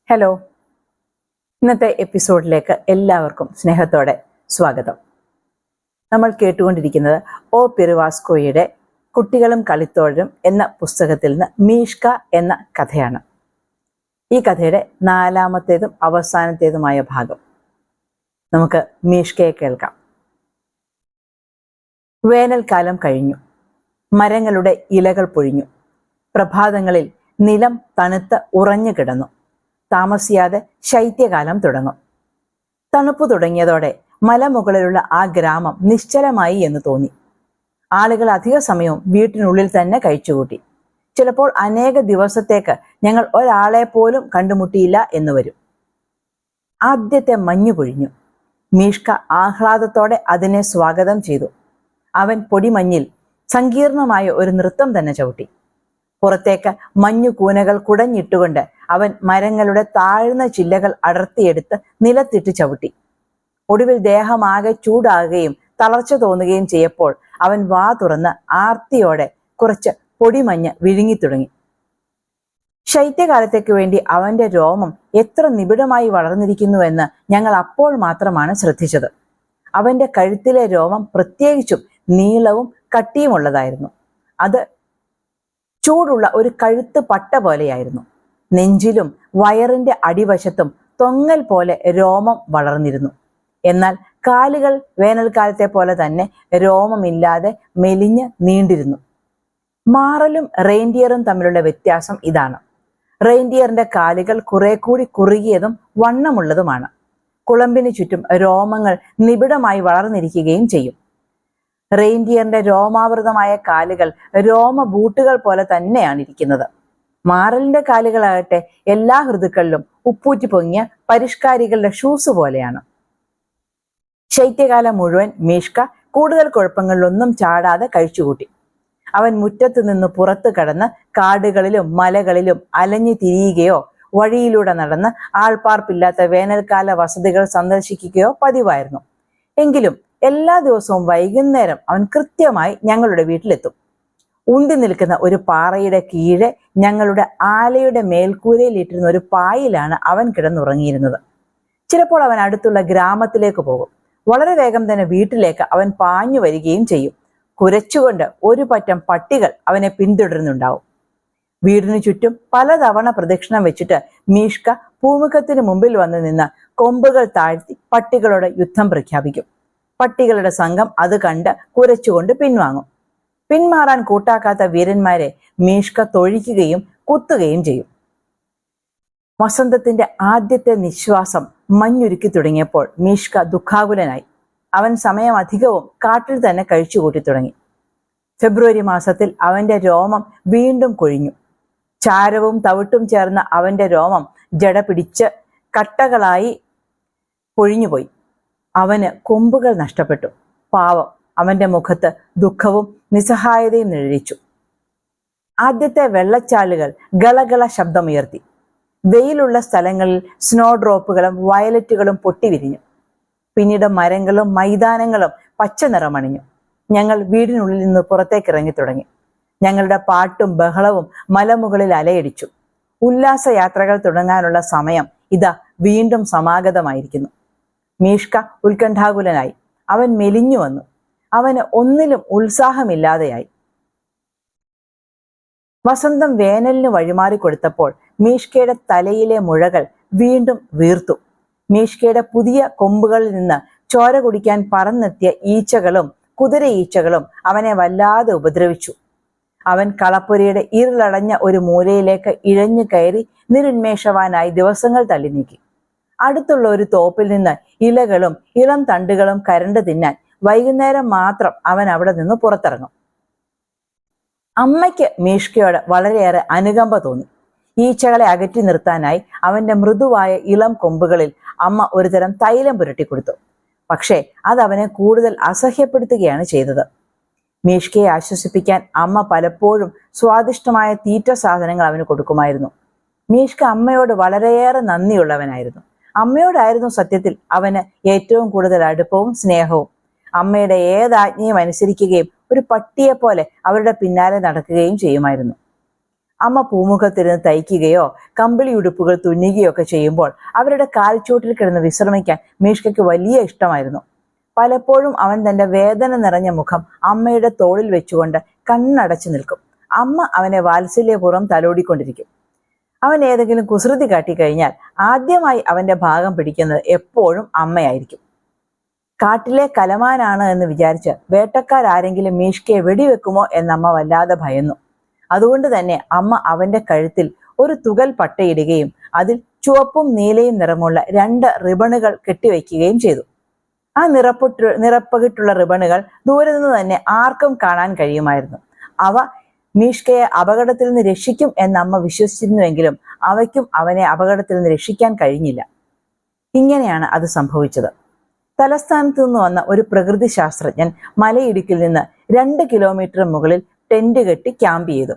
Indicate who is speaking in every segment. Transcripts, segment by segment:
Speaker 1: Hello, ഇന്നത്തെ എപ്പിസോഡിലേക്ക് എല്ലാവർക്കും സ്നേഹത്തോടെ സ്വാഗതം. നമ്മൾ കേട്ടുകൊണ്ടിരിക്കുന്നത് ഒ പെരുവാസ്കോയുടെ കുട്ടികളും കളിത്തോഴരും എന്ന പുസ്തകത്തിൽ നിന്ന് മീഷ്ക എന്ന കഥയാണ്. ഈ കഥയുടെ 4ാമത്തേതും അവസാനത്തേതുമായ ഭാഗം. നമുക്ക് മീഷ്കയെ കേൾക്കാം. വേനൽക്കാലം കഴിഞ്ഞു. മരങ്ങളുടെ ഇലകൾ പൊഴിഞ്ഞു. പ്രഭാതങ്ങളിൽ നിലം തണുത്ത് ഉറഞ്ഞു കിടന്നു. താമസിയാതെ ശൈത്യകാലം തുടങ്ങും. തണുപ്പ് തുടങ്ങിയതോടെ മലമുകളിലുള്ള ആ ഗ്രാമം നിശ്ചലമായി എന്ന് തോന്നി. ആളുകൾ അധിക സമയവും വീട്ടിനുള്ളിൽ തന്നെ കഴിച്ചുകൂട്ടി. ചിലപ്പോൾ അനേക ദിവസത്തേക്ക് ഞങ്ങൾ ഒരാളെ പോലും കണ്ടുമുട്ടിയില്ല എന്ന് വരും. ആദ്യത്തെ മഞ്ഞു പൊഴിഞ്ഞു. മീഷ്ക ആഹ്ലാദത്തോടെ അതിനെ സ്വാഗതം ചെയ്തു. അവൻ പൊടിമഞ്ഞിൽ സങ്കീർണമായ ഒരു നൃത്തം തന്നെ ചവിട്ടി. പുറത്തേക്ക് മഞ്ഞു കൂനകൾ കുടഞ്ഞിട്ടുകൊണ്ട് അവൻ മരങ്ങളുടെ താഴ്ന്ന ചില്ലകൾ അടർത്തിയെടുത്ത് നിലത്തിട്ട് ചവിട്ടി. ഒടുവിൽ ദേഹമാകെ ചൂടാകുകയും തളർച്ച തോന്നുകയും ചെയ്യപ്പോൾ അവൻ വാ തുറന്ന് ആർത്തിയോടെ കുറച്ച് പൊടിമഞ്ഞ് വിഴുങ്ങിത്തുടങ്ങി. ശൈത്യകാലത്തേക്ക് വേണ്ടി അവന്റെ രോമം എത്ര നിബിഡമായി വളർന്നിരിക്കുന്നുവെന്ന് ഞങ്ങൾ അപ്പോൾ മാത്രമാണ് ശ്രദ്ധിച്ചത്. അവന്റെ കഴുത്തിലെ രോമം പ്രത്യേകിച്ചും നീളവും കട്ടിയുമുള്ളതായിരുന്നു. അത് ചൂടുള്ള ഒരു കഴുത്ത് പട്ട പോലെയായിരുന്നു. നെഞ്ചിലും വയറിന്റെ അടിവശത്തും തൊങ്ങൽ പോലെ രോമം വളർന്നിരുന്നു. എന്നാൽ കാലുകൾ വേനൽക്കാലത്തെ പോലെ തന്നെ രോമമില്ലാതെ മെലിഞ്ഞ് നീണ്ടിരുന്നു. മാറലും റെയിൻഡിയറും തമ്മിലുള്ള വ്യത്യാസം ഇതാണ്. റെയിൻഡിയറിന്റെ കാലുകൾ കുറെ കൂടി കുറുകിയതും വണ്ണമുള്ളതുമാണ്. കുളമ്പിന് ചുറ്റും രോമങ്ങൾ നിബിഡമായി വളർന്നിരിക്കുകയും ചെയ്യും. റെയിൻഡിയറിന്റെ രോമാവൃതമായ കാലുകൾ രോമ ബൂട്ടുകൾ പോലെ തന്നെയാണ് ഇരിക്കുന്നത്. മാറലിന്റെ കാലുകളാകട്ടെ എല്ലാ ഋതുക്കളിലും ഉപ്പൂറ്റി പൊങ്ങിയ പരിഷ്കാരികളുടെ ഷൂസ് പോലെയാണ്. ശൈത്യകാലം മുഴുവൻ മീഷ്ക കൂടുതൽ കുഴപ്പങ്ങളിലൊന്നും ചാടാതെ കഴിച്ചുകൂട്ടി. അവൻ മുറ്റത്ത് നിന്ന് പുറത്തു കടന്ന് കാടുകളിലും മലകളിലും അലഞ്ഞു തിരിയുകയോ വഴിയിലൂടെ നടന്ന് ആൾപ്പാർപ്പില്ലാത്ത വേനൽക്കാല വസതികൾ സന്ദർശിക്കുകയോ പതിവായിരുന്നു. എങ്കിലും എല്ലാ ദിവസവും വൈകുന്നേരം അവൻ കൃത്യമായി ഞങ്ങളുടെ വീട്ടിലെത്തും. ഉണ്ടി നിൽക്കുന്ന ഒരു പാറയുടെ കീഴെ ഞങ്ങളുടെ ആലയുടെ മേൽക്കൂരയിൽ ഇട്ടിരുന്ന ഒരു പായിലാണ് അവൻ കിടന്നുറങ്ങിയിരുന്നത്. ചിലപ്പോൾ അവൻ അടുത്തുള്ള ഗ്രാമത്തിലേക്ക് പോകും. വളരെ വേഗം തന്നെ വീട്ടിലേക്ക് അവൻ പാഞ്ഞു വരികയും ചെയ്യും. കുരച്ചുകൊണ്ട് ഒരു പറ്റം പട്ടികൾ അവനെ പിന്തുടരുന്നുണ്ടാവും. വീടിനു ചുറ്റും പലതവണ പ്രദക്ഷിണം വെച്ചിട്ട് മീഷ്ക പൂമുഖത്തിന് മുമ്പിൽ വന്ന് നിന്ന് കൊമ്പുകൾ താഴ്ത്തി പട്ടികളോട് യുദ്ധം പ്രഖ്യാപിക്കും. പട്ടികളുടെ സംഘം അത് കണ്ട് കുരച്ചുകൊണ്ട് പിൻവാങ്ങും. പിന്മാറാൻ കൂട്ടാക്കാത്ത വീരന്മാരെ മീഷ്ക തൊഴിക്കുകയും കുത്തുകയും ചെയ്യും. വസന്തത്തിന്റെ ആദ്യത്തെ നിശ്വാസം മഞ്ഞുരുക്കി തുടങ്ങിയപ്പോൾ മീഷ്ക ദുഃഖാകുലനായി. അവൻ സമയം അധികവും കാട്ടിൽ തന്നെ കഴിച്ചുകൂട്ടി തുടങ്ങി. ഫെബ്രുവരി മാസത്തിൽ അവന്റെ രോമം വീണ്ടും കൊഴിഞ്ഞു. ചാരവും തവിട്ടും ചേർന്ന അവന്റെ രോമം ജട പിടിച്ച് കട്ടകളായി പൊഴിഞ്ഞുപോയി. അവന് കൊമ്പുകൾ നഷ്ടപ്പെട്ടു. പാവം, അവന്റെ മുഖത്ത് ദുഃഖവും നിസ്സഹായതയും നിഴലിച്ചു. ആദ്യത്തെ വെള്ളച്ചാലുകൾ ഗളഗള ശബ്ദമുയർത്തി. വെയിലുള്ള സ്ഥലങ്ങളിൽ സ്നോ ഡ്രോപ്പുകളും വയലറ്റുകളും പൊട്ടിവിരിഞ്ഞു. പിന്നീട് മരങ്ങളും മൈതാനങ്ങളും പച്ച നിറമണിഞ്ഞു. ഞങ്ങൾ വീടിനുള്ളിൽ നിന്ന് പുറത്തേക്ക് ഇറങ്ങി തുടങ്ങി. ഞങ്ങളുടെ പാട്ടും ബഹളവും മലമുകളിൽ അലയടിച്ചു. ഉല്ലാസയാത്രകൾ തുടങ്ങാനുള്ള സമയം ഇതാ വീണ്ടും സമാഗതമായിരിക്കുന്നു. മീഷ്ക ഉത്കണ്ഠാകുലനായി. അവൻ മെലിഞ്ഞു വന്നു. അവന് ഒന്നിലും ഉത്സാഹമില്ലാതെയായി. വസന്തം വേനലിന് വഴിമാറിക്കൊടുത്തപ്പോൾ മീഷ്കയുടെ തലയിലെ മുഴകൾ വീണ്ടും വീർത്തു. മീഷ്കയുടെ പുതിയ കൊമ്പുകളിൽ നിന്ന് ചോര കുടിക്കാൻ പറന്നെത്തിയ ഈച്ചകളും കുതിര ഈച്ചകളും അവനെ വല്ലാതെ ഉപദ്രവിച്ചു. അവൻ കളപ്പുരയുടെ ഇരുളടഞ്ഞ ഒരു മൂലയിലേക്ക് ഇഴഞ്ഞു കയറി നിരുന്മേഷവാനായി ദിവസങ്ങൾ തള്ളി നീക്കി. അടുത്തുള്ള ഒരു തോപ്പിൽ നിന്ന് ഇലകളും ഇളം തണ്ടുകളും കരണ്ട് തിന്നാൻ വൈകുന്നേരം മാത്രം അവൻ അവിടെ നിന്ന് പുറത്തിറങ്ങും. അമ്മയ്ക്ക് മീഷ്കയോട് വളരെയേറെ അനുകമ്പ തോന്നി. ഈച്ചകളെ അകറ്റി നിർത്താനായി അവന്റെ മൃദുവായ ഇളം കൊമ്പുകളിൽ അമ്മ ഒരുതരം തൈലം പുരട്ടിക്കൊടുത്തു. പക്ഷേ അത് അവനെ കൂടുതൽ അസഹ്യപ്പെടുത്തുകയാണ് ചെയ്തത്. മീഷ്കയെ ആശ്വസിപ്പിക്കാൻ അമ്മ പലപ്പോഴും സ്വാദിഷ്ടമായ തീറ്റ സാധനങ്ങൾ അവന് കൊടുക്കുമായിരുന്നു. മീഷ്ക അമ്മയോട് വളരെയേറെ നന്ദിയുള്ളവനായിരുന്നു. അമ്മയോടായിരുന്നു സത്യത്തിൽ അവന് ഏറ്റവും കൂടുതൽ അടുപ്പവും സ്നേഹവും. അമ്മയുടെ ഏതാജ്ഞയും അനുസരിക്കുകയും ഒരു പട്ടിയെ പോലെ അവരുടെ പിന്നാലെ നടക്കുകയും ചെയ്യുമായിരുന്നു. അമ്മ പൂമുഖത്തിരുന്ന് തയ്ക്കുകയോ കമ്പിളി ഉടുപ്പുകൾ തുന്നുകയോ ഒക്കെ ചെയ്യുമ്പോൾ അവരുടെ കാൽച്ചോട്ടിൽ കിടന്ന് വിശ്രമിക്കാൻ മീഷ്കയ്ക്ക് വലിയ ഇഷ്ടമായിരുന്നു. പലപ്പോഴും അവൻ തന്റെ വേദന നിറഞ്ഞ മുഖം അമ്മയുടെ തോളിൽ വെച്ചുകൊണ്ട് കണ്ണടച്ചു നിൽക്കും. അമ്മ അവനെ വാത്സല്യപൂർവ്വം തലോടിക്കൊണ്ടിരിക്കും. അവൻ ഏതെങ്കിലും കുസൃതി കാട്ടിക്കഴിഞ്ഞാൽ ആദ്യമായി അവന്റെ ഭാഗം പിടിക്കുന്നത് എപ്പോഴും അമ്മയായിരിക്കും. കാട്ടിലെ കലമാനാണ് എന്ന് വിചാരിച്ച് വേട്ടക്കാരാരെങ്കിലും മീഷ്കയെ വെടിവെക്കുമോ എന്നമ്മ വല്ലാതെ ഭയന്നു. അതുകൊണ്ട് തന്നെ അമ്മ അവന്റെ കഴുത്തിൽ ഒരു തുകൽ പട്ടയിടുകയും അതിൽ ചുവപ്പും നീലയും നിറമുള്ള 2 റിബണുകൾ കെട്ടിവെക്കുകയും ചെയ്തു. ആ നിറപ്പകിട്ടുള്ള റിബണുകൾ ദൂരെ നിന്ന് തന്നെ ആർക്കും കാണാൻ കഴിയുമായിരുന്നു. അവ മീഷ്കയെ അപകടത്തിൽ നിന്ന് രക്ഷിക്കും എന്ന് അമ്മ വിശ്വസിച്ചിരുന്നുവെങ്കിലും അവയ്ക്കും അവനെ അപകടത്തിൽ നിന്ന് രക്ഷിക്കാൻ കഴിഞ്ഞില്ല. ഇങ്ങനെയാണ് അത് സംഭവിച്ചത്. തലസ്ഥാനത്ത് നിന്ന് വന്ന ഒരു പ്രകൃതി ശാസ്ത്രജ്ഞൻ മലയിടുക്കിൽ നിന്ന് 2 കിലോമീറ്റർ മുകളിൽ ടെന്റ് കെട്ടി ക്യാമ്പ് ചെയ്തു.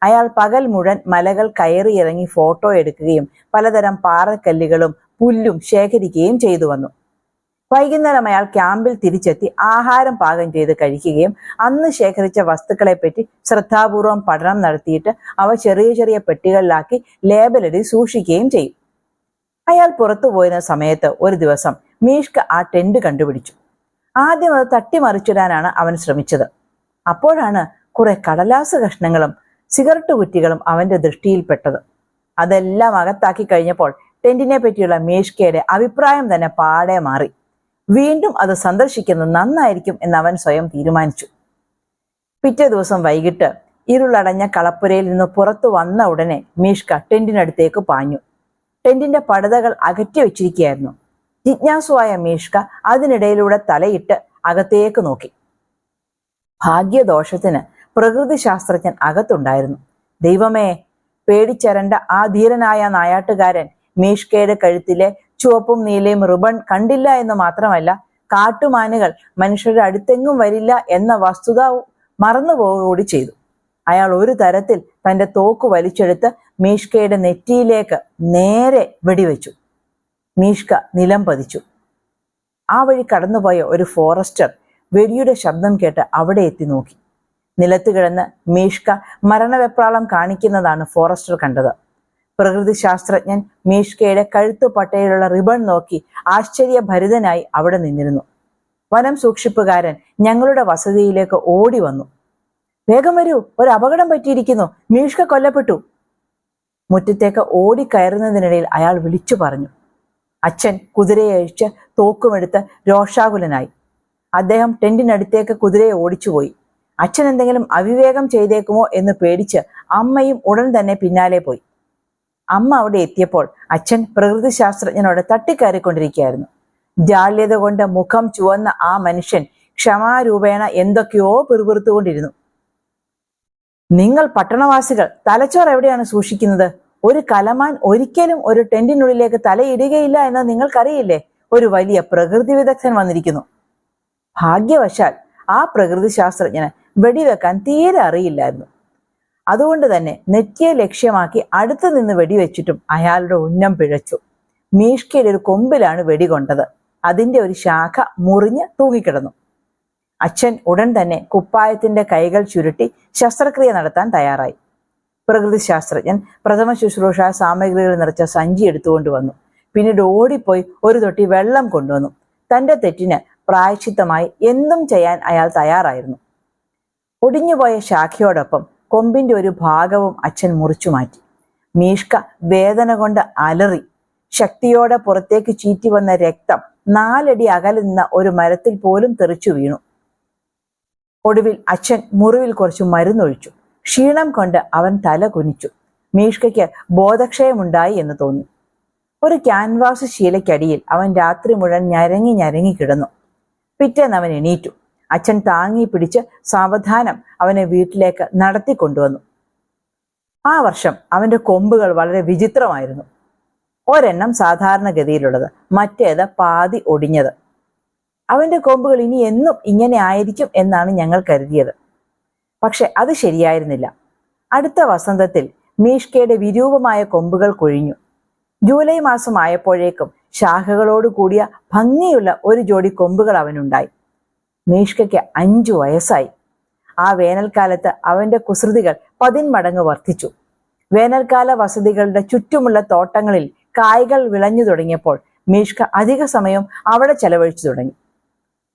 Speaker 1: അയാൾ പകൽ മുഴുവൻ മലകൾ കയറിയിറങ്ങി ഫോട്ടോ എടുക്കുകയും പലതരം പാറക്കല്ലുകളും പുല്ലും ശേഖരിക്കുകയും ചെയ്തു വന്നു. വൈകുന്നേരം അയാൾ ക്യാമ്പിൽ തിരിച്ചെത്തി ആഹാരം പാകം ചെയ്ത് കഴിക്കുകയും അന്ന് ശേഖരിച്ച വസ്തുക്കളെപ്പറ്റി ശ്രദ്ധാപൂർവം പഠനം നടത്തിയിട്ട് അവ ചെറിയ ചെറിയ പെട്ടികളിലാക്കി ലേബലെഴുതി സൂക്ഷിക്കുകയും ചെയ്യും. അയാൾ പുറത്തു പോയിരുന്ന സമയത്ത് ഒരു ദിവസം മീഷ്ക ആ ടെന്റ് കണ്ടുപിടിച്ചു. ആദ്യം അത് തട്ടിമറിച്ചിടാനാണ് അവൻ ശ്രമിച്ചത്. അപ്പോഴാണ് കുറെ കടലാസ് കഷ്ണങ്ങളും സിഗരറ്റ് കുറ്റികളും അവന്റെ ദൃഷ്ടിയിൽപ്പെട്ടത്. അതെല്ലാം അകത്താക്കി കഴിഞ്ഞപ്പോൾ ടെന്റിനെ പറ്റിയുള്ള മീഷ്കയുടെ അഭിപ്രായം തന്നെ പാടെ മാറി. വീണ്ടും അത് സന്ദർശിക്കുന്നത് നന്നായിരിക്കും എന്ന് അവൻ സ്വയം തീരുമാനിച്ചു. പിറ്റേ ദിവസം വൈകിട്ട് ഇരുളടഞ്ഞ കളപ്പുരയിൽ നിന്ന് പുറത്തു വന്ന ഉടനെ മീഷ്ക ടെന്റിനടുത്തേക്ക് പാഞ്ഞു. ടെന്റിന്റെ പടുതകൾ അകറ്റി വെച്ചിരിക്കുകയായിരുന്നു. ജിജ്ഞാസുവായ മീഷ്ക അതിനിടയിലൂടെ തലയിട്ട് അകത്തേക്ക് നോക്കി. ഭാഗ്യദോഷത്തിന് പ്രകൃതി ശാസ്ത്രജ്ഞൻ അകത്തുണ്ടായിരുന്നു. ദൈവമേ, പേടിച്ചരണ്ട ആ ധീരനായ നായാട്ടുകാരൻ മീഷ്കയുടെ കഴുത്തിലെ ചുവപ്പും നീലയും റിബൺ കണ്ടില്ല എന്ന് മാത്രമല്ല, കാട്ടുമാനുകൾ മനുഷ്യരുടെ അടുത്തെങ്ങും വരില്ല എന്ന വസ്തുത മറന്നുപോവുകൂടി ചെയ്തു. അയാൾ ഒരു തരത്തിൽ തന്റെ തോക്ക് വലിച്ചെടുത്ത് മീഷ്കയുടെ നെറ്റിയിലേക്ക് നേരെ വെടിവെച്ചു. മീഷ്ക നിലം പതിച്ചു. ആ വഴി കടന്നുപോയ ഒരു ഫോറസ്റ്റർ വെടിയുടെ ശബ്ദം കേട്ട് അവിടെ എത്തി നോക്കി. നിലത്ത് കിടന്ന് മീഷ്ക മരണവെപ്രാളം കാണിക്കുന്നതാണ് ഫോറസ്റ്റർ കണ്ടത്. പ്രകൃതി ശാസ്ത്രജ്ഞൻ മീഷ്കയുടെ കഴുത്തുപട്ടയിലുള്ള റിബൺ നോക്കി ആശ്ചര്യഭരിതനായി അവിടെ നിന്നിരുന്നു. വനം സൂക്ഷിപ്പുകാരൻ ഞങ്ങളുടെ വസതിയിലേക്ക് ഓടി വന്നു. വേഗം വരൂ, ഒരു അപകടം പറ്റിയിരിക്കുന്നു, മീഷ്ക കൊല്ലപ്പെട്ടു. മുറ്റത്തേക്ക് ഓടിക്കയറുന്നതിനിടയിൽ അയാൾ വിളിച്ചു പറഞ്ഞു. അച്ഛൻ കുതിരയെ അഴിച്ച് തോക്കുമെടുത്ത് രോഷാകുലനായി. അദ്ദേഹം ടെന്റിനടുത്തേക്ക് കുതിരയെ ഓടിച്ചുപോയി. അച്ഛൻ എന്തെങ്കിലും അവിവേകം ചെയ്തേക്കുമോ എന്ന് പേടിച്ച് അമ്മയും ഉടൻ തന്നെ പിന്നാലെ പോയി. അമ്മ അവിടെ എത്തിയപ്പോൾ അച്ഛൻ പ്രകൃതി ശാസ്ത്രജ്ഞനോട് തട്ടിക്കയറിക്കൊണ്ടിരിക്കുകയായിരുന്നു. ജാള്യത കൊണ്ട് മുഖം ചുവന്ന ആ മനുഷ്യൻ ക്ഷമാരൂപേണ എന്തൊക്കെയോ പിറുപിറുത്തുകൊണ്ടിരുന്നു. നിങ്ങൾ പട്ടണവാസികൾ തലച്ചോറ് എവിടെയാണ് സൂക്ഷിക്കുന്നത്? ഒരു കലമാൻ ഒരിക്കലും ഒരു ടെന്റിനുള്ളിലേക്ക് തലയിടുകയില്ല എന്ന് നിങ്ങൾക്കറിയില്ലേ? ഒരു വലിയ പ്രകൃതി വിദഗ്ധൻ വന്നിരിക്കുന്നു. ഭാഗ്യവശാൽ ആ പ്രകൃതി ശാസ്ത്രജ്ഞന് വെടിവെക്കാൻ തീരെ അറിയില്ലായിരുന്നു. അതുകൊണ്ട് തന്നെ നെറ്റിയെ ലക്ഷ്യമാക്കി അടുത്തു നിന്ന് വെടിവെച്ചിട്ടും അയാളുടെ ഉന്നം പിഴച്ചു. മീഷ്കയുടെ ഒരു കൊമ്പിലാണ് വെടികൊണ്ടത്. അതിന്റെ ഒരു ശാഖ മുറിഞ്ഞ് തൂങ്ങിക്കിടന്നു. അച്ഛൻ ഉടൻ തന്നെ കുപ്പായത്തിന്റെ കൈകൾ ചുരുട്ടി ശസ്ത്രക്രിയ നടത്താൻ തയ്യാറായി. പ്രകൃതി ശാസ്ത്രജ്ഞൻ പ്രഥമ ശുശ്രൂഷ സാമഗ്രികൾ നിറച്ച സഞ്ചി എടുത്തുകൊണ്ട് വന്നു. പിന്നീട് ഓടിപ്പോയി ഒരു തൊട്ടി വെള്ളം കൊണ്ടുവന്നു. തന്റെ തെറ്റിന് പ്രായശ്ചിത്തമായി എന്തും ചെയ്യാൻ അയാൾ തയ്യാറായിരുന്നു. ഒടിഞ്ഞുപോയ ശാഖയോടൊപ്പം കൊമ്പിന്റെ ഒരു ഭാഗവും അച്ഛൻ മുറിച്ചു മാറ്റി. മീഷ്ക വേദന കൊണ്ട് അലറി. ശക്തിയോടെ പുറത്തേക്ക് ചീറ്റി വന്ന രക്തം 4 അടി അകലെ നിന്ന ഒരു മരത്തിൽ പോലും തെറിച്ചു വീണു. ഒടുവിൽ അച്ഛൻ മുറിവിൽ കുറച്ച് മരുന്നൊഴിച്ചു. ക്ഷീണം കൊണ്ട് അവൻ തല കുനിച്ചു. മീഷ്കയ്ക്ക് ബോധക്ഷയമുണ്ടായി എന്ന് തോന്നി. ഒരു ക്യാൻവാസ് ശീലയ്ക്കടിയിൽ അവൻ രാത്രി മുഴുവൻ ഞരങ്ങി കിടന്നു. പിറ്റേന്ന് അവൻ എണീറ്റു. അച്ഛൻ താങ്ങി പിടിച്ച് സാവധാനം അവനെ വീട്ടിലേക്ക് നടത്തിക്കൊണ്ടുവന്നു. ആ വർഷം അവന്റെ കൊമ്പുകൾ വളരെ വിചിത്രമായിരുന്നു. ഒരെണ്ണം സാധാരണഗതിയിലുള്ളത്, മറ്റേത് പാതി ഒടിഞ്ഞത്. അവന്റെ കൊമ്പുകൾ ഇനി എന്നും ഇങ്ങനെ ആയിരിക്കും എന്നാണ് ഞങ്ങൾ കരുതിയത്. പക്ഷെ അത് ശരിയായിരുന്നില്ല. അടുത്ത വസന്തത്തിൽ മീഷ്കയുടെ വിരൂപമായ കൊമ്പുകൾ കൊഴിഞ്ഞു. ജൂലൈ മാസം ആയപ്പോഴേക്കും ശാഖകളോട് കൂടിയ ഭംഗിയുള്ള ഒരു ജോഡി കൊമ്പുകൾ അവനുണ്ടായി. മീഷ്കയ്ക്ക് 5 വയസ്സായി. ആ വേനൽക്കാലത്ത് അവന്റെ കുസൃതികൾ 10 മടങ്ങ് വർദ്ധിച്ചു. വേനൽക്കാല വസതികളുടെ ചുറ്റുമുള്ള തോട്ടങ്ങളിൽ കായ്കൾ വിളഞ്ഞു തുടങ്ങിയപ്പോൾ മീഷ്ക അധിക സമയം അവിടെ ചെലവഴിച്ചു തുടങ്ങി.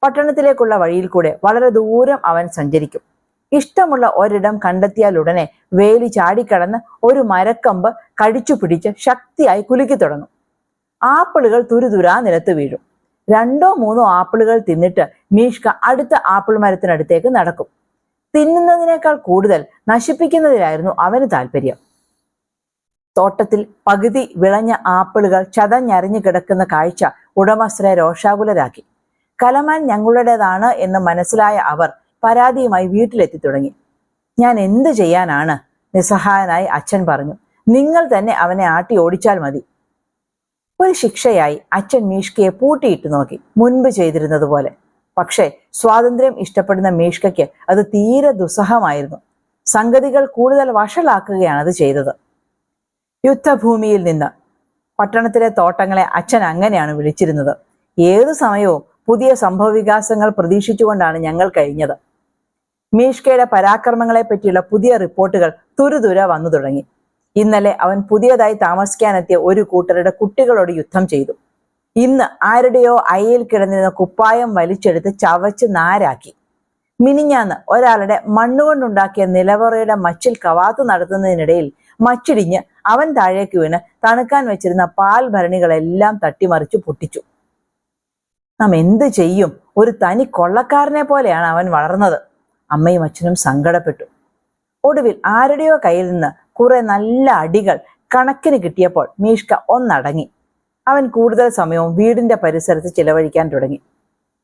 Speaker 1: പട്ടണത്തിലേക്കുള്ള വഴിയിൽ കൂടെ വളരെ ദൂരം അവൻ സഞ്ചരിക്കും. ഇഷ്ടമുള്ള ഒരിടം കണ്ടെത്തിയാൽ ഉടനെ വേലി ചാടിക്കടന്ന് ഒരു മരക്കമ്പ് കടിച്ചു പിടിച്ച് ശക്തിയായി കുലുക്കി തുടങ്ങും. ആപ്പിളുകൾ തുരുതുരാ നിലത്ത് വീഴും. 2-3 ആപ്പിളുകൾ തിന്നിട്ട് മീഷ്ക അടുത്ത ആപ്പിൾ മരത്തിനടുത്തേക്ക് നടക്കും. തിന്നുന്നതിനേക്കാൾ കൂടുതൽ നശിപ്പിക്കുന്നതിലായിരുന്നു അവന് താല്പര്യം. തോട്ടത്തിൽ പകുതി വിളഞ്ഞ ആപ്പിളുകൾ ചതഞ്ഞരിഞ്ഞു കിടക്കുന്ന കാഴ്ച ഉടമസ്ഥരെ രോഷാകുലരാക്കി. കലമാൻ ഞങ്ങളുടേതാണ് എന്ന് മനസ്സിലായ അവർ പരാതിയുമായി വീട്ടിലെത്തി തുടങ്ങി. ഞാൻ എന്ത് ചെയ്യാനാണ്? നിസ്സഹായനായി അച്ഛൻ പറഞ്ഞു. നിങ്ങൾ തന്നെ അവനെ ആട്ടി ഓടിച്ചാൽ മതി. ഒരു ശിക്ഷയായി അച്ഛൻ മീഷ്കയെ പൂട്ടിയിട്ട് നോക്കി, മുൻപ് ചെയ്തിരുന്നത് പോലെ. പക്ഷേ സ്വാതന്ത്ര്യം ഇഷ്ടപ്പെടുന്ന മീഷ്കയ്ക്ക് അത് തീരെ ദുസ്സഹമായിരുന്നു. സംഗതികൾ കൂടുതൽ വഷളാക്കുകയാണ് അത് ചെയ്തത്. യുദ്ധഭൂമിയിൽ നിന്ന് പട്ടണത്തിലെ തോട്ടങ്ങളെ അച്ഛൻ അങ്ങനെയാണ് വിളിച്ചിരുന്നത്. ഏതു സമയവും പുതിയ സംഭവവികാസങ്ങൾ പ്രതീക്ഷിച്ചുകൊണ്ടാണ് ഞങ്ങൾ കഴിഞ്ഞത്. മീഷ്കയുടെ പരാക്രമങ്ങളെ പറ്റിയുള്ള പുതിയ റിപ്പോർട്ടുകൾ തുരുതുര വന്നു തുടങ്ങി. ഇന്നലെ അവൻ പുതിയതായി താമസിക്കാനെത്തിയ ഒരു കൂട്ടരുടെ കുട്ടികളോട് യുദ്ധം ചെയ്തു. ഇന്ന് ആരുടെയോ അയയിൽ കിടന്നിരുന്ന കുപ്പായം വലിച്ചെടുത്ത് ചവച്ച് നാരാക്കി. മിനിഞ്ഞാന്ന് ഒരാളുടെ മണ്ണുകൊണ്ടുണ്ടാക്കിയ നിലവറയുടെ മച്ചിൽ കവാത്ത് നടത്തുന്നതിനിടയിൽ മച്ചിടിഞ്ഞ് അവൻ താഴേക്ക് വീണ് തണുക്കാൻ വെച്ചിരുന്ന പാൽ ഭരണികളെല്ലാം തട്ടിമറിച്ചു പൊട്ടിച്ചു. നാം എന്ത് ചെയ്യും? ഒരു തനി കൊള്ളക്കാരനെ പോലെയാണ് അവൻ വളർന്നത്. അമ്മയും അച്ഛനും സങ്കടപ്പെട്ടു. ഒടുവിൽ ആരുടെയോ കയ്യിൽ നിന്ന് കുറെ നല്ല അടികൾ കണക്കിന് കിട്ടിയപ്പോൾ മീഷ്ക ഒന്നടങ്ങി. അവൻ കൂടുതൽ സമയവും വീടിന്റെ പരിസരത്ത് ചിലവഴിക്കാൻ തുടങ്ങി.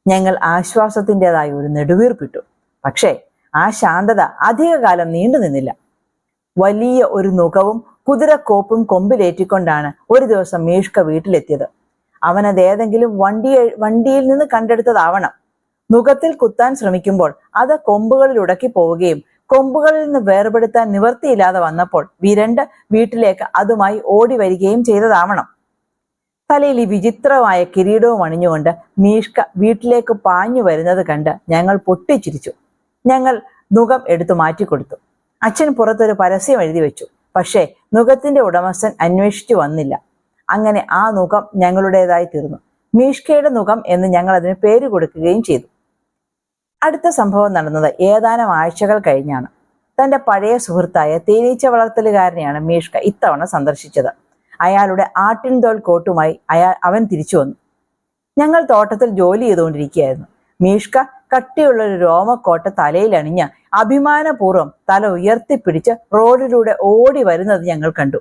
Speaker 1: ഞങ്ങൾ ആശ്വാസത്തിൻ്റെതായ ഒരു നെടുവീർപ്പിട്ടു. പക്ഷേ ആ ശാന്തത അധികകാലം നീണ്ടു നിന്നില്ല. വലിയ ഒരു നുകവും കുതിരക്കോപ്പും കൊമ്പിലേറ്റിക്കൊണ്ടാണ് ഒരു ദിവസം മീഷ്ക വീട്ടിലെത്തിയത്. അവനത് ഏതെങ്കിലും വണ്ടിയിൽ നിന്ന് കണ്ടെടുത്തതാവണം. നുകത്തിൽ കുത്താൻ ശ്രമിക്കുമ്പോൾ അത് കൊമ്പുകളിൽ ഉടക്കി പോവുകയും കൊമ്പുകളിൽ നിന്ന് വേർപെടുത്താൻ നിവൃത്തിയില്ലാതെ വന്നപ്പോൾ വിരണ്ട് വീട്ടിലേക്ക് അതുമായി ഓടി വരികയും ചെയ്തതാവണം. തലയിൽ ഈ വിചിത്രമായ കിരീടവും അണിഞ്ഞുകൊണ്ട് മീഷ്ക വീട്ടിലേക്ക് പാഞ്ഞു വരുന്നത് കണ്ട് ഞങ്ങൾ പൊട്ടിച്ചിരിച്ചു. ഞങ്ങൾ നുകം എടുത്തു മാറ്റിക്കൊടുത്തു. അച്ഛൻ പുറത്തൊരു പരസ്യം എഴുതി വെച്ചു. പക്ഷേ നുകത്തിന്റെ ഉടമസ്ഥൻ അന്വേഷിച്ചു വന്നില്ല. അങ്ങനെ ആ നുകം ഞങ്ങളുടേതായി തീർന്നു. മീഷ്കയുടെ നുകം എന്ന് ഞങ്ങൾ അതിന് പേര് കൊടുക്കുകയും ചെയ്തു. അടുത്ത സംഭവം നടന്നത് ഏതാനും ആഴ്ചകൾ കഴിഞ്ഞാണ്. തന്റെ പഴയ സുഹൃത്തായ തേനീച്ച വളർത്തലുകാരനെയാണ് മീഷ്ക ഇത്തവണ സന്ദർശിച്ചത്. അയാളുടെ ആട്ടിൻതോൽ കോട്ടുമായി അവൻ തിരിച്ചു വന്നു. ഞങ്ങൾ തോട്ടത്തിൽ ജോലി ചെയ്തുകൊണ്ടിരിക്കുകയായിരുന്നു. മീഷ്ക കട്ടിയുള്ളൊരു രോമക്കോട്ട തലയിലണിഞ്ഞ് അഭിമാനപൂർവ്വം തല ഉയർത്തിപ്പിടിച്ച് റോഡിലൂടെ ഓടി വരുന്നത് ഞങ്ങൾ കണ്ടു.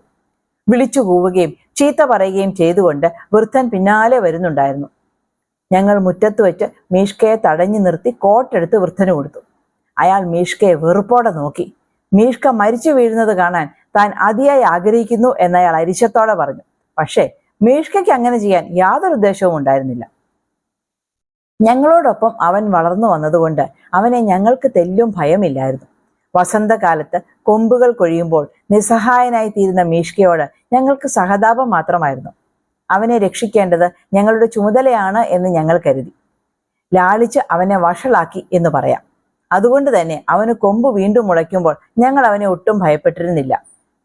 Speaker 1: വിളിച്ചു കൂവുകയും ചീത്ത പറയുകയും ചെയ്തുകൊണ്ട് വൃദ്ധൻ പിന്നാലെ വരുന്നുണ്ടായിരുന്നു. ഞങ്ങൾ മുറ്റത്ത് വെച്ച് മീഷ്കയെ തടഞ്ഞു നിർത്തി കോട്ടെടുത്ത് വൃദ്ധന് കൊടുത്തു. അയാൾ മീഷ്കയെ വെറുപ്പോടെ നോക്കി. മീഷ്ക മരിച്ചു വീഴുന്നത് കാണാൻ താൻ അതിയായി ആഗ്രഹിക്കുന്നു എന്നയാൾ അരിശത്തോടെ പറഞ്ഞു. പക്ഷേ മീഷ്കയ്ക്ക് അങ്ങനെ ചെയ്യാൻ യാതൊരു ഉദ്ദേശവും ഉണ്ടായിരുന്നില്ല. ഞങ്ങളോടൊപ്പം അവൻ വളർന്നു വന്നതുകൊണ്ട് അവനെ ഞങ്ങൾക്ക് തെല്ലും ഭയമില്ലായിരുന്നു. വസന്തകാലത്ത് കൊമ്പുകൾ കൊഴിയുമ്പോൾ നിസ്സഹായനായി തീരുന്ന മീഷ്കയോട് ഞങ്ങൾക്ക് സഹതാപം മാത്രമായിരുന്നു. അവനെ രക്ഷിക്കേണ്ടത് ഞങ്ങളുടെ ചുമതലയാണ് എന്ന് ഞങ്ങൾ കരുതി. ലാളിച്ച് അവനെ വഷളാക്കി എന്ന് പറയാം. അതുകൊണ്ട് തന്നെ അവന് കൊമ്പ് വീണ്ടും മുളയ്ക്കുമ്പോൾ ഞങ്ങൾ അവനെ ഒട്ടും ഭയപ്പെട്ടിരുന്നില്ല.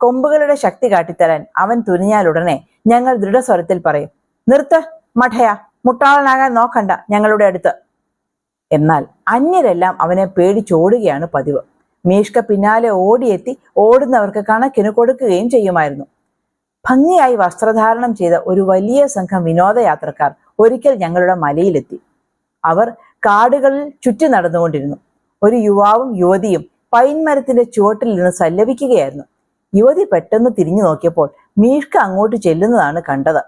Speaker 1: കൊമ്പുകളുടെ ശക്തി കാട്ടിത്തരാൻ അവൻ തുനിഞ്ഞാലുടനെ ഞങ്ങൾ ദൃഢസ്വരത്തിൽ പറയും, നിർത്ത് മഠയാ, മുട്ടാളനാകാൻ നോക്കണ്ട ഞങ്ങളുടെ അടുത്ത്. എന്നാൽ അന്യരെല്ലാം അവനെ പേടിച്ചോടുകയാണ് പതിവ്. മീഷ്ക പിന്നാലെ ഓടിയെത്തി ഓടുന്നവർക്ക് കണക്കിന് കൊടുക്കുകയും ചെയ്യുമായിരുന്നു. ഭംഗിയായി വസ്ത്രധാരണം ചെയ്ത ഒരു വലിയ സംഘം വിനോദയാത്രക്കാർ ഒരിക്കൽ ഞങ്ങളുടെ മലയിലെത്തി. അവർ കാടുകളിൽ ചുറ്റി നടന്നുകൊണ്ടിരുന്നു. ഒരു യുവാവും യുവതിയും പൈൻ മരത്തിന്റെ ചുവട്ടിൽ നിന്ന് സല്ലപിക്കുകയായിരുന്നു. യുവതി പെട്ടെന്ന് തിരിഞ്ഞു നോക്കിയപ്പോൾ മീഷ്ക അങ്ങോട്ട് ചെല്ലുന്നതാണ് കണ്ടത്.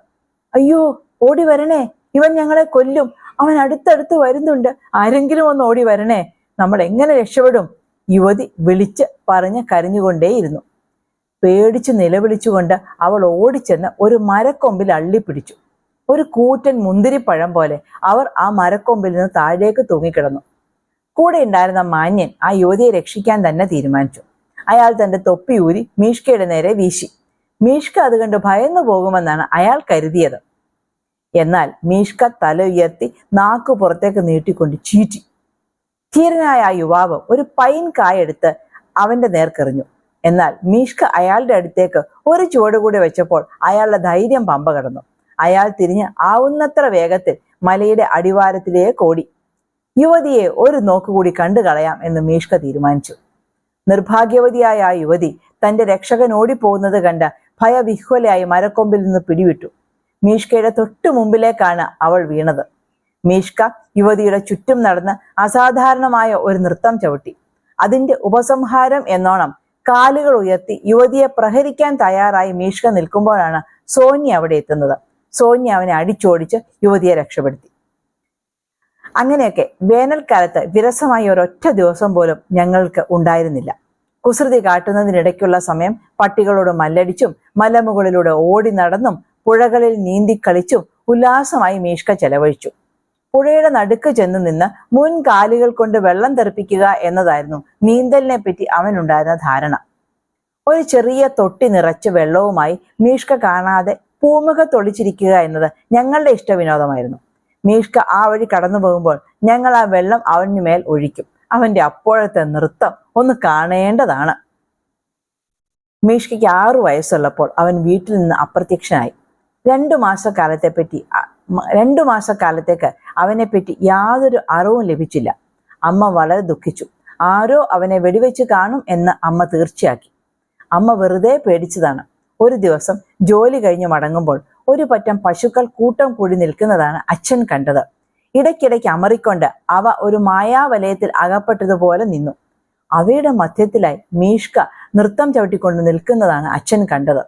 Speaker 1: അയ്യോ, ഓടി വരണേ, ഇവൻ ഞങ്ങളെ കൊല്ലും, അവൻ അടുത്തടുത്ത് വരുന്നുണ്ട്, ആരെങ്കിലും ഒന്ന് ഓടി വരണേ, നമ്മൾ എങ്ങനെ രക്ഷപ്പെടും? യുവതി വിളിച്ച് പറഞ്ഞ് കരഞ്ഞുകൊണ്ടേയിരുന്നു. പേടിച്ചു നിലവിളിച്ചുകൊണ്ട് അവൾ ഓടിച്ചെന്ന് ഒരു മരക്കൊമ്പിൽ അള്ളിപ്പിടിച്ചു. ഒരു കൂറ്റൻ മുന്തിരിപ്പഴം പോലെ അവർ ആ മരക്കൊമ്പിൽ നിന്ന് താഴേക്ക് തൂങ്ങിക്കിടന്നു. കൂടെ ഉണ്ടായിരുന്ന മാന്യൻ ആ യുവതിയെ രക്ഷിക്കാൻ തന്നെ തീരുമാനിച്ചു. അയാൾ തന്റെ തൊപ്പി ഊരി മീഷ്കയുടെ നേരെ വീശി. മീഷ്ക അത് കണ്ട് ഭയന്നു പോകുമെന്നാണ് അയാൾ കരുതിയത്. എന്നാൽ മീഷ്ക തല ഉയർത്തി നാക്കു പുറത്തേക്ക് നീട്ടിക്കൊണ്ട് ചീറ്റി. ധീരനായ ആ യുവാവ് ഒരു പൈൻ കായെടുത്ത് അവന്റെ നേർക്കെറിഞ്ഞു. എന്നാൽ മീഷ്ക അയാളുടെ അടുത്തേക്ക് ഒരു ചുവട് കൂടി വെച്ചപ്പോൾ അയാളുടെ ധൈര്യം പമ്പ കടന്നു. അയാൾ തിരിഞ്ഞ് ആവുന്നത്ര വേഗത്തിൽ മലയുടെ അടിവാരത്തിലേക്ക് ഓടി. യുവതിയെ ഒരു നോക്കുകൂടി കണ്ടു കളയാം എന്ന് മീഷ്ക തീരുമാനിച്ചു. നിർഭാഗ്യവതിയായ ആ യുവതി തന്റെ രക്ഷകൻ ഓടിപ്പോകുന്നത് കണ്ട് ഭയവിഹ്വലയായി മരക്കൊമ്പിൽ നിന്ന് പിടിവിട്ടു. മീഷ്കയുടെ തൊട്ടു മുമ്പിലേക്കാണ് അവൾ വീണത്. മീഷ്ക യുവതിയുടെ ചുറ്റും നടന്ന് അസാധാരണമായ ഒരു നൃത്തം ചവിട്ടി. അതിന്റെ ഉപസംഹാരം എന്നോണം കാലുകൾ ഉയർത്തി യുവതിയെ പ്രഹരിക്കാൻ തയ്യാറായി മീഷ്ക നിൽക്കുമ്പോഴാണ് സോന്യ അവിടെ എത്തുന്നത്. സോന്യ അവനെ അടിച്ചോടിച്ച് യുവതിയെ രക്ഷപ്പെടുത്തി. അങ്ങനെയൊക്കെ വേനൽക്കാലത്ത് വിരസമായ ഒരൊറ്റ ദിവസം പോലും ഞങ്ങൾക്ക് ഉണ്ടായിരുന്നില്ല. കുസൃതി കാട്ടുന്നതിനിടയ്ക്കുള്ള സമയം പട്ടികളോട് മല്ലടിച്ചും മലമുകളിലൂടെ ഓടി നടന്നും പുഴകളിൽ നീന്തിക്കളിച്ചും ഉല്ലാസമായി മീഷ്ക ചെലവഴിച്ചു. പുഴയുടെ നടുക്ക് ചെന്ന് നിന്ന് മുൻകാലുകൾ കൊണ്ട് വെള്ളം തെറിപ്പിക്കുക എന്നതായിരുന്നു നീന്തലിനെ പറ്റി അവനുണ്ടായിരുന്ന ധാരണ. ഒരു ചെറിയ തൊട്ടി നിറച്ച് വെള്ളവുമായി മീഷ്ക കാണാതെ പൂമുഖത്തൊളിച്ചിരിക്കുക എന്നത് ഞങ്ങളുടെ ഇഷ്ടവിനോദമായിരുന്നു. മീഷ്ക ആ വഴി കടന്നു പോകുമ്പോൾ ഞങ്ങൾ ആ വെള്ളം അവനു മേൽ ഒഴിക്കും. അവന്റെ അപ്പോഴത്തെ നൃത്തം ഒന്ന് കാണേണ്ടതാണ്. മീഷ്കയ്ക്ക് 6 വയസ്സുള്ളപ്പോൾ അവൻ വീട്ടിൽ നിന്ന് അപ്രത്യക്ഷനായി. 2 മാസക്കാലത്തേക്ക് അവനെപ്പറ്റി യാതൊരു അറിവും ലഭിച്ചില്ല. അമ്മ വളരെ ദുഃഖിച്ചു. ആരോ അവനെ വെടിവെച്ച് കാണും എന്ന് അമ്മ തീർച്ചയാക്കി. അമ്മ വെറുതെ പേടിച്ചതാണ്. ഒരു ദിവസം ജോലി കഴിഞ്ഞ് മടങ്ങുമ്പോൾ ഒരു പറ്റം പശുക്കൾ കൂട്ടം കൂടി നിൽക്കുന്നതാണ് അച്ഛൻ കണ്ടത്. ഇടയ്ക്കിടയ്ക്ക് അമറിക്കൊണ്ട് അവ ഒരു മായാവലയത്തിൽ അകപ്പെട്ടതുപോലെ നിന്നു. അവയുടെ മധ്യത്തിലായി മീഷ്ക നൃത്തം ചവിട്ടിക്കൊണ്ട് നിൽക്കുന്നതാണ് അച്ഛൻ കണ്ടത്.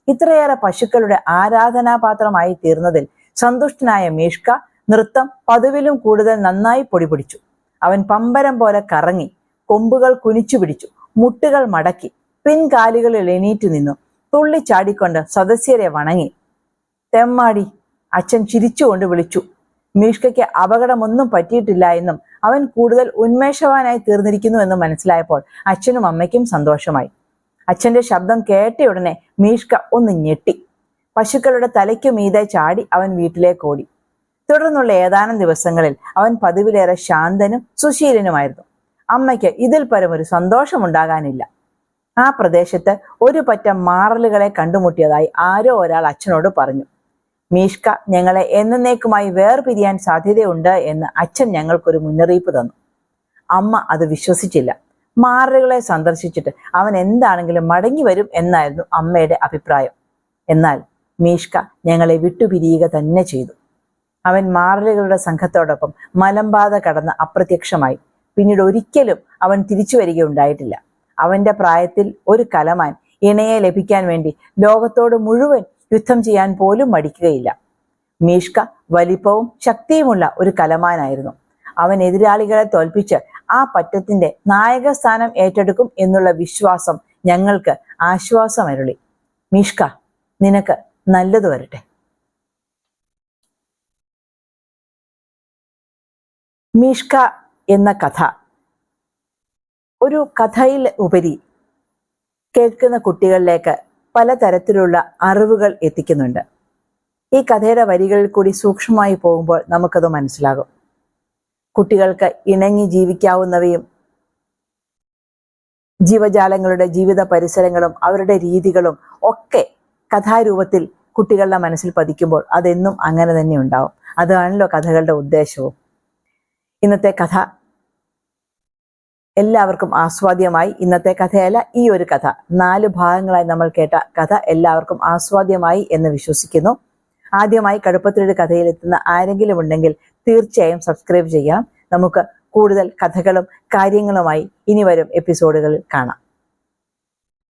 Speaker 1: ഇത്രയേറെ പശുക്കളുടെ ആരാധനാപാത്രമായി തീർന്നതിൽ സന്തുഷ്ടനായ മീഷ്ക നൃത്തം പതിവിലും കൂടുതൽ നന്നായി പൊടിപിടിച്ചു. അവൻ പമ്പരം പോലെ കറങ്ങി, കൊമ്പുകൾ കുനിച്ചു പിടിച്ചു, മുട്ടുകൾ മടക്കി, പിൻകാലുകളിൽ എണീറ്റു നിന്നു, തുള്ളിച്ചാടിക്കൊണ്ട് സദസ്യരെ വണങ്ങി. തെമ്മാടി, അച്ഛൻ ചിരിച്ചുകൊണ്ട് വിളിച്ചു. മീഷ്കയ്ക്ക് അപകടമൊന്നും പറ്റിയിട്ടില്ല എന്നും അവൻ കൂടുതൽ ഉന്മേഷവാനായി തീർന്നിരിക്കുന്നു എന്നും മനസ്സിലായപ്പോൾ അച്ഛനും അമ്മയ്ക്കും സന്തോഷമായി. അച്ഛന്റെ ശബ്ദം കേട്ടയുടനെ മീഷ്ക ഒന്ന് ഞെട്ടി. പശുക്കളുടെ തലയ്ക്കു മീതെ ചാടി അവൻ വീട്ടിലേക്ക് ഓടി. തുടർന്നുള്ള ഏതാനും ദിവസങ്ങളിൽ അവൻ പതിവിലേറെ ശാന്തനും സുശീലനുമായിരുന്നു. അമ്മയ്ക്ക് ഇതിൽ പരമൊരു സന്തോഷമുണ്ടാകാനില്ല. ആ പ്രദേശത്ത് ഒരു പറ്റം മാറലുകളെ കണ്ടുമുട്ടിയതായി ആരോ ഒരാൾ അച്ഛനോട് പറഞ്ഞു. മീഷ്ക ഞങ്ങളെ എന്നേക്കുമായി വേർപിരിയാൻ സാധ്യതയുണ്ട് എന്ന് അച്ഛൻ ഞങ്ങൾക്കൊരു മുന്നറിയിപ്പ് തന്നു. അമ്മ അത് വിശ്വസിച്ചില്ല. മാറലുകളെ സന്ദർശിച്ചിട്ട് അവൻ എന്താണെങ്കിലും മടങ്ങി വരും എന്നായിരുന്നു അമ്മയുടെ അഭിപ്രായം. എന്നാൽ മീഷ്ക ഞങ്ങളെ വിട്ടുപിരിയുക തന്നെ ചെയ്തു. അവൻ മാറലുകളുടെ സംഘത്തോടൊപ്പം മലമ്പാത കടന്ന് അപ്രത്യക്ഷമായി. പിന്നീട് ഒരിക്കലും അവൻ തിരിച്ചു വരികയുണ്ടായിട്ടില്ല. അവന്റെ പ്രായത്തിൽ ഒരു കലമാൻ ഇണയെ ലഭിക്കാൻ വേണ്ടി ലോകത്തോട് മുഴുവൻ യുദ്ധം ചെയ്യാൻ പോലും മടിക്കുകയില്ല. മീഷ്ക വലിപ്പവും ശക്തിയുമുള്ള ഒരു കലമാനായിരുന്നു. അവൻ എതിരാളികളെ തോൽപ്പിച്ച് ആ പറ്റത്തിന്റെ നായകസ്ഥാനം ഏറ്റെടുക്കും എന്നുള്ള വിശ്വാസം ഞങ്ങൾക്ക് ആശ്വാസമരുളി. മീഷ്ക, നിനക്ക് നല്ലത് വരട്ടെ. മീഷ്ക എന്ന കഥ ഒരു കഥയിൽ ഉപരി കേൾക്കുന്ന കുട്ടികളിലേക്ക് പലതരത്തിലുള്ള അറിവുകൾ എത്തിക്കുന്നുണ്ട്. ഈ കഥയുടെ വരികളിൽ കൂടി സൂക്ഷ്മമായി പോകുമ്പോൾ നമുക്കത് മനസ്സിലാകും. കുട്ടികൾക്ക് ഇണങ്ങി ജീവിക്കാവുന്നവയും ജീവജാലങ്ങളുടെ ജീവിത പരിസരങ്ങളും അവരുടെ രീതികളും ഒക്കെ കഥാരൂപത്തിൽ കുട്ടികളുടെ മനസ്സിൽ പതിക്കുമ്പോൾ അതെന്നും അങ്ങനെ തന്നെ ഉണ്ടാവും. അതാണല്ലോ കഥകളുടെ ഉദ്ദേശവും. ഇന്നത്തെ കഥ എല്ലാവർക്കും ആസ്വാദ്യമായി. ഇന്നത്തെ കഥയല്ല, ഈ ഒരു കഥ 4 ഭാഗങ്ങളായി നമ്മൾ കേട്ട കഥ എല്ലാവർക്കും ആസ്വാദ്യമായി എന്ന് വിശ്വസിക്കുന്നു. ആദ്യമായി കടുപ്പത്തിലൊരു കഥയിലെത്തുന്ന ആരെങ്കിലും ഉണ്ടെങ്കിൽ തീർച്ചയായും സബ്സ്ക്രൈബ് ചെയ്യാം. നമുക്ക് കൂടുതൽ കഥകളും കാര്യങ്ങളുമായി ഇനി വരും എപ്പിസോഡുകളിൽ കാണാം.